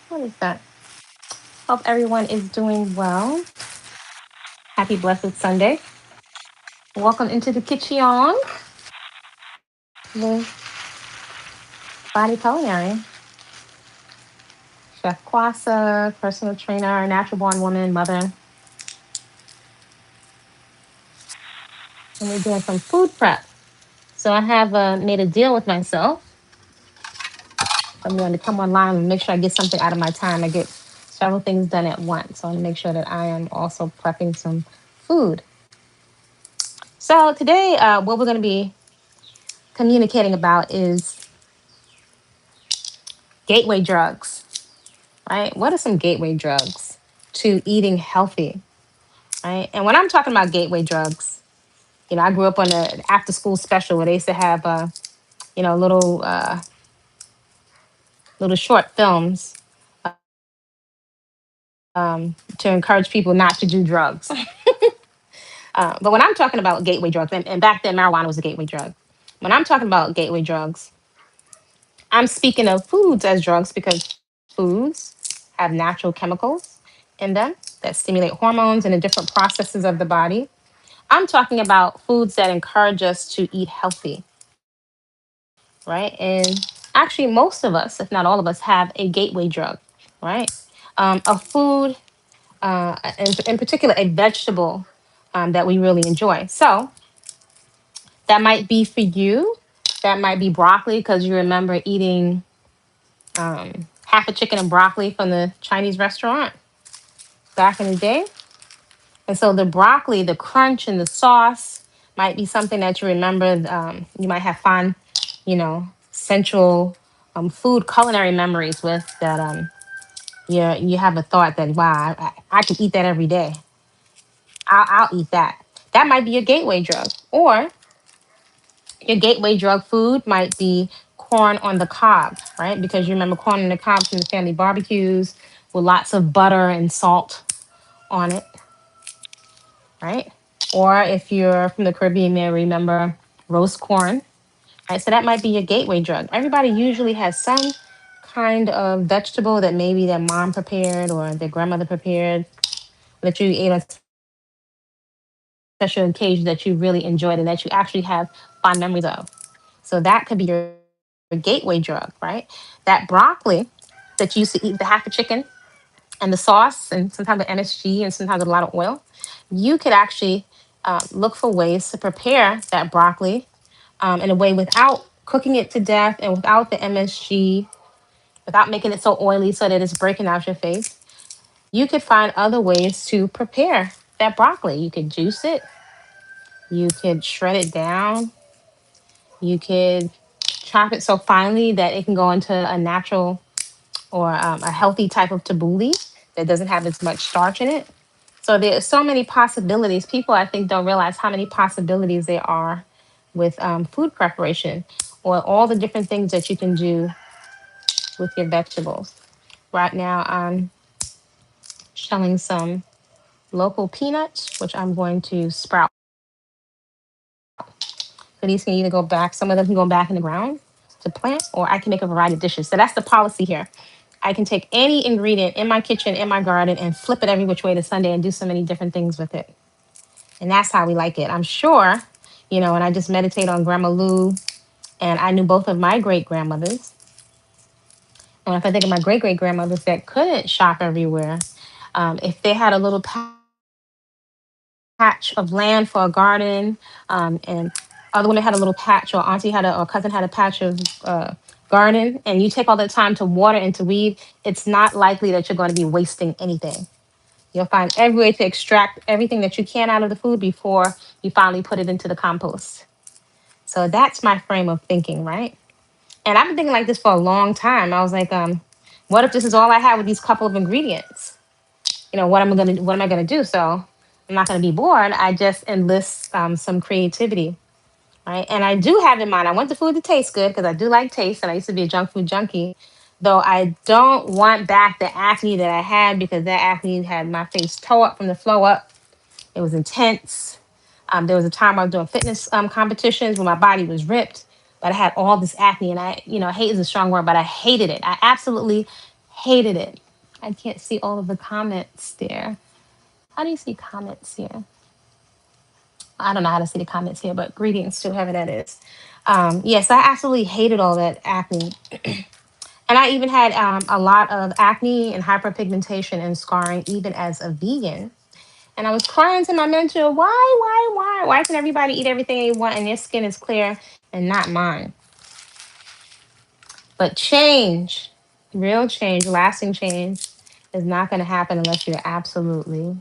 What is that? Hope everyone is doing well. Happy blessed Sunday. Welcome into the kitchen with Body Culinary. Chef Kwasa, personal trainer, natural born woman, mother. And we're doing some food prep. So I have made a deal with myself. I'm going to come online and make sure I get something out of my time. I get several things done at once. So I want to make sure that I am also prepping some food. So today, what we're going to be communicating about is gateway drugs, right? What are some gateway drugs to eating healthy, right? And when I'm talking about gateway drugs, I grew up on an after school special where they used to have, little short films to encourage people not to do drugs. But when I'm talking about gateway drugs, and back then marijuana was a gateway drug. When I'm talking about gateway drugs, I'm speaking of foods as drugs because foods have natural chemicals in them that stimulate hormones and the different processes of the body. I'm talking about foods that encourage us to eat healthy, right? And actually, most of us, if not all of us, have a gateway drug, right? A food, in particular, a vegetable that we really enjoy. So that might be for you. That might be broccoli because you remember eating half a chicken and broccoli from the Chinese restaurant back in the day. And so the broccoli, the crunch and the sauce might be something that you remember. You might have fun, central food culinary memories with that. You have a thought that, wow, I could eat that every day. I'll eat that. That might be your gateway drug. Or your gateway drug food might be corn on the cob, right? Because you remember corn on the cob from the family barbecues with lots of butter and salt on it, right? Or if you're from the Caribbean, you may remember roast corn, right? So that might be your gateway drug. Everybody usually has some kind of vegetable that maybe their mom prepared or their grandmother prepared that you ate on special occasions that you really enjoyed and that you actually have fond memories of. So that could be your gateway drug, right? That broccoli that you used to eat, the half a chicken and the sauce and sometimes the MSG and sometimes a lot of oil, you could actually look for ways to prepare that broccoli in a way without cooking it to death and without the MSG, without making it so oily so that it's breaking out your face. You could find other ways to prepare that broccoli. You could juice it, you could shred it down, you could chop it so finely that it can go into a natural or a healthy type of tabbouleh that doesn't have as much starch in it. So there's so many possibilities. People, I think, don't realize how many possibilities there are with food preparation or all the different things that you can do with your vegetables. Right now, I'm shelling some local peanuts, which I'm going to sprout. So these can either go back, some of them can go back in the ground to plant, or I can make a variety of dishes. So that's the policy here. I can take any ingredient in my kitchen, in my garden, and flip it every which way to Sunday and do so many different things with it. And that's how we like it. I'm sure, and I just meditate on Grandma Lou, and I knew both of my great grandmothers. And if I think of my great great grandmothers that couldn't shop everywhere, if they had a little patch of land for a garden, and other women had a little patch, or auntie had or cousin had a patch of garden, and you take all that time to water and to weed, it's not likely that you're going to be wasting anything. You'll find every way to extract everything that you can out of the food before you finally put it into the compost. So that's my frame of thinking, right? And I've been thinking like this for a long time. I was like, what if this is all I have with these couple of ingredients? What am I gonna do? So I'm not gonna be bored. I just enlist some creativity, right? And I do have in mind, I want the food to taste good because I do like taste, and I used to be a junk food junkie. Though I don't want back the acne that I had because that acne had my face toe up from the flow up. It was intense. There was a time I was doing fitness competitions where my body was ripped, but I had all this acne, and hate is a strong word, but I hated it. I absolutely Hated it. I can't see all of the comments there. How do you see comments here? I don't know how to see the comments here, but greetings to whoever that is. Yes, I absolutely hated all that acne. And I even had a lot of acne and hyperpigmentation and scarring, even as a vegan. And I was crying to my mentor, why can everybody eat everything they want and their skin is clear and not mine? But change, real change, lasting change, is not going to happen unless you're absolutely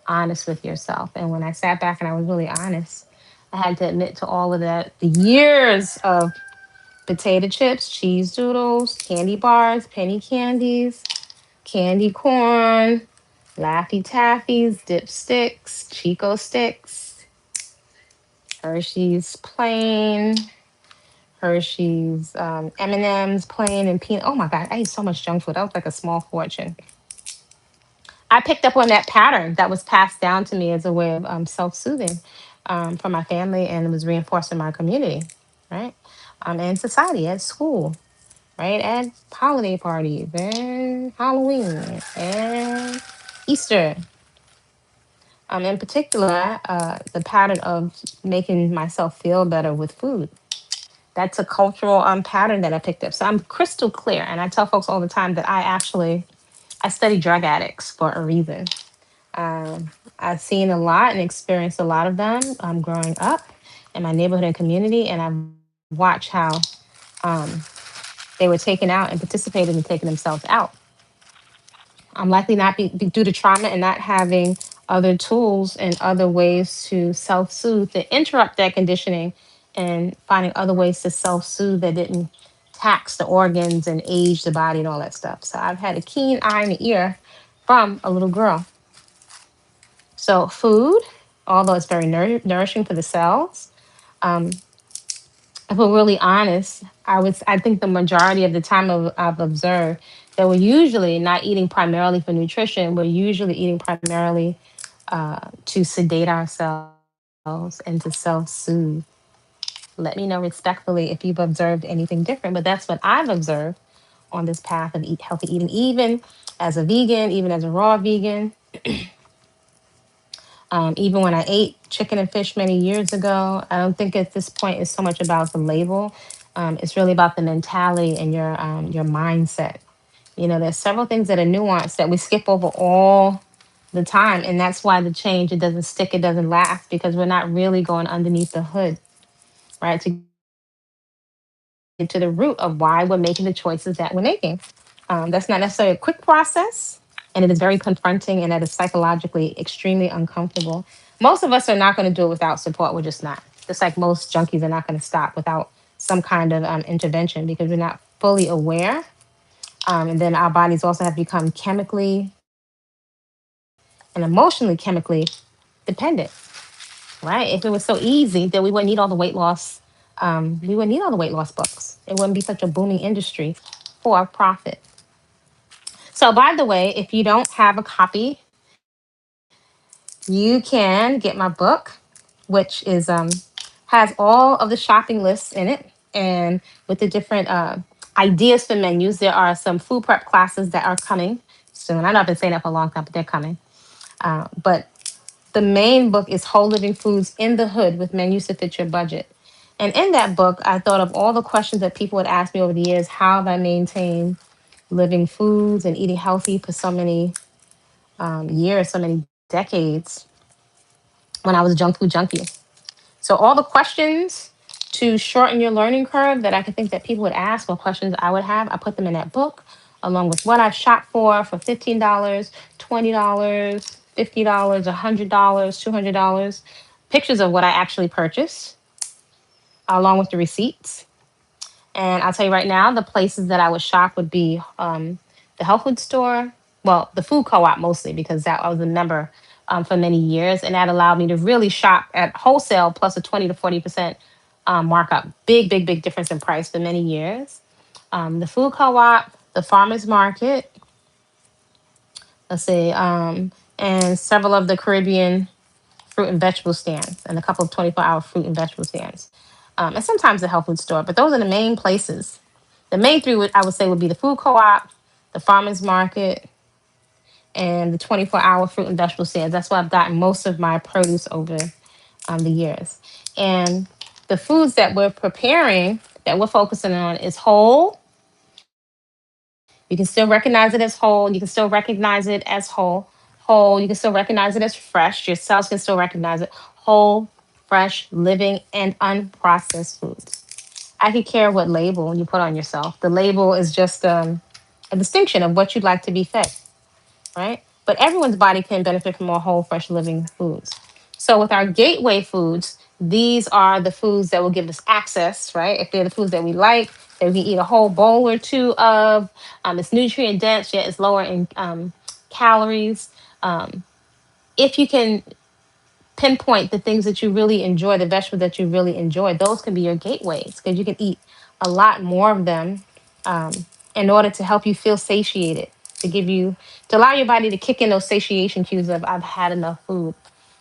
honest with yourself. And when I sat back and I was really honest, I had to admit to all of that, the years of potato chips, cheese doodles, candy bars, penny candies, candy corn, Laffy Taffies, dipsticks, Chico sticks, Hershey's plain, Hershey's M&M's plain and peanut. Oh my God, I ate so much junk food. That was like a small fortune. I picked up on that pattern that was passed down to me as a way of self-soothing from my family, and it was reinforced in my community, right? And society, at school, right? At holiday parties and Halloween and Easter. In particular, the pattern of making myself feel better with food. That's a cultural pattern that I picked up. So I'm crystal clear, and I tell folks all the time that I study drug addicts for a reason. I've seen a lot and experienced a lot of them growing up in my neighborhood and community, and I've watched how um, they were taken out and participated in taking themselves out. Likely not be due to trauma and not having other tools and other ways to self soothe to interrupt that conditioning and finding other ways to self soothe that didn't tax the organs and age the body and all that stuff. So I've had a keen eye and ear from a little girl. So food, although it's very nourishing for the cells, um, if we're really honest, I think the majority of the time I've observed that we're usually not eating primarily for nutrition. We're usually eating primarily to sedate ourselves and to self-soothe. Let me know respectfully if you've observed anything different, but that's what I've observed on this path of healthy eating, even as a vegan, even as a raw vegan. Even when I ate chicken and fish many years ago, I don't think at this point it's so much about the label. It's really about the mentality and your mindset. You know, there's several things that are nuanced that we skip over all the time, and that's why the change, it doesn't stick, it doesn't last, because we're not really going underneath the hood, right? To get to the root of why we're making the choices that we're making. That's not necessarily a quick process, and it is very confronting, and that is psychologically extremely uncomfortable. Most of us are not going to do it without support. We're just not. Just like most junkies are not going to stop without some kind of intervention because we're not fully aware. And then our bodies also have become chemically and emotionally chemically dependent, right? If it was so easy, then we wouldn't need all the weight loss. We wouldn't need all the weight loss books. It wouldn't be such a booming industry for profit. So, by the way, if you don't have a copy, you can get my book, which is has all of the shopping lists in it, and with the different ideas for menus. There are some food prep classes that are coming soon. I know I've been saying that for a long time, but they're coming. But the main book is Whole Living Foods in the Hood with Menus to Fit Your Budget. And in that book, I thought of all the questions that people would ask me over the years. How have I maintained living foods and eating healthy for so many years, so many decades when I was a junk food junkie? So all the questions to shorten your learning curve that I could think that people would ask or questions I would have, I put them in that book along with what I've shot for $15, $20, $50, $100, $200, pictures of what I actually purchased along with the receipts. And I'll tell you right now, the places that I would shop would be the health food store, well, the food co-op mostly, because that I was a member for many years, and that allowed me to really shop at wholesale plus a 20 to 40% markup. Big difference in price for many years. The food co-op, the farmers market, let's see, and several of the Caribbean fruit and vegetable stands, and a couple of 24-hour fruit and vegetable stands, and sometimes the health food store. But those are the main places. The main three I would say would be the food co-op, the farmers market, and the 24-hour fruit and vegetable stands. That's where I've gotten most of my produce over the years. And the foods that we're preparing, that we're focusing on, is whole. You can still recognize it as whole. You can still recognize it as whole. You can still recognize it as fresh. Your cells can still recognize it. Whole, fresh, living, and unprocessed foods. I could care what label you put on yourself. The label is just a distinction of what you'd like to be fed, right? But everyone's body can benefit from more whole, fresh, living foods. So with our gateway foods, these are the foods that will give us access, right? If they're the foods that we like, that we can eat a whole bowl or two of. It's nutrient dense, yet it's lower in calories. Um, if you can pinpoint the things that you really enjoy, the vegetables that you really enjoy, those can be your gateways because you can eat a lot more of them um, in order to help you feel satiated, to give you, to allow your body to kick in those satiation cues of I've had enough food.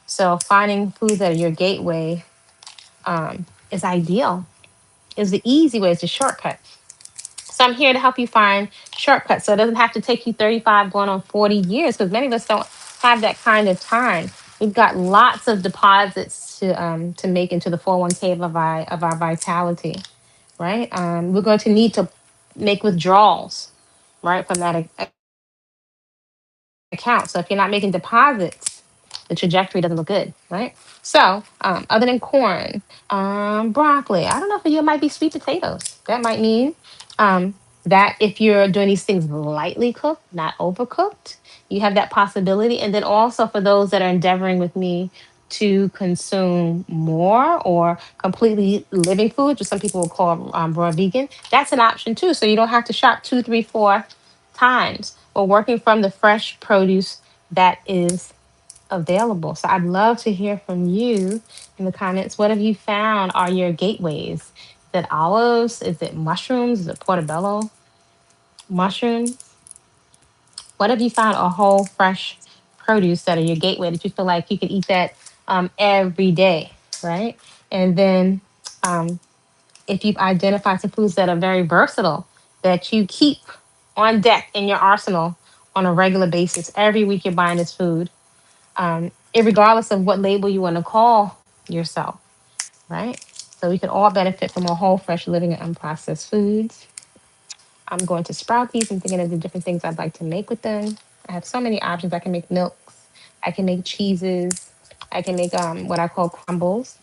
So finding foods that are your gateway is ideal, is the easy way, it's a shortcut. So I'm here to help you find shortcuts so it doesn't have to take you 35 going on 40 years because many of us don't have that kind of time. We've got lots of deposits to make into the 401k of our vitality, right? We're going to need to make withdrawals, right, from that account. So if you're not making deposits, the trajectory doesn't look good, right? So other than corn, broccoli, I don't know, for you it might be sweet potatoes. That might mean um, that if you're doing these things lightly cooked, not overcooked, you have that possibility. And then also for those that are endeavoring with me to consume more or completely living foods, which some people will call raw vegan, that's an option too. So you don't have to shop two, three, four times. We're working from the fresh produce that is available. So I'd love to hear from you in the comments. What have you found are your gateways? Is it olives? Is it mushrooms? Is it portobello mushrooms? What have you found are whole, fresh produce that are your gateway that you feel like you could eat that every day, right? And then if you've identified some foods that are very versatile that you keep on deck in your arsenal on a regular basis, every week you're buying this food, regardless of what label you want to call yourself, right? So we can all benefit from a whole, fresh living and unprocessed foods. I'm going to sprout these. I'm thinking of the different things I'd like to make with them. I have so many options. I can make milks. I can make cheeses. I can make what I call crumbles.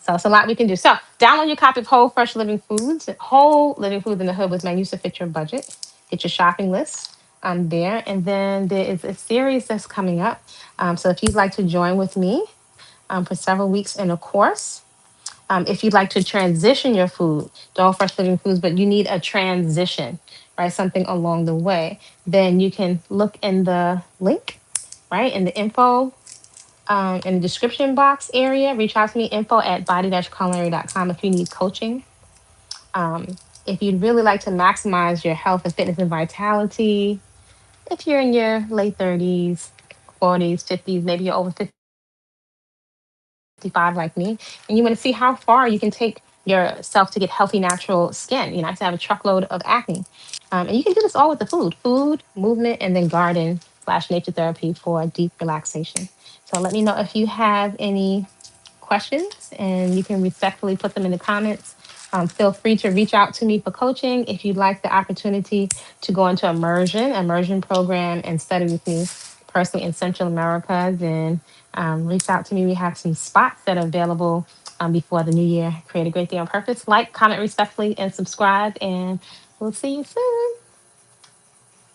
So it's a lot we can do. So download your copy of Whole Fresh Living Foods. Whole Living Foods in the Hood was made used to fit your budget. Get your shopping list there. And then there is a series that's coming up. So if you'd like to join with me for several weeks in a course, if you'd like to transition your food to Whole Fresh Living Foods, but you need a transition, right? Something along the way, then you can look in the link, right? In the info in the description box area, reach out to me, info@body-culinary.com if you need coaching. If you'd really like to maximize your health and fitness and vitality, if you're in your late 30s, 40s, 50s, maybe you're over 55 like me, and you want to see how far you can take yourself to get healthy, natural skin. You know, I used to have a truckload of acne. And you can do this all with the food, movement, and then garden/nature therapy for deep relaxation. So let me know if you have any questions and you can respectfully put them in the comments. Feel free to reach out to me for coaching if you'd like the opportunity to go into immersion program and study with me personally in Central America. Then reach out to me. We have some spots that are available before the new year. Create a great day on purpose. Like, comment respectfully, and subscribe. And we'll see you soon.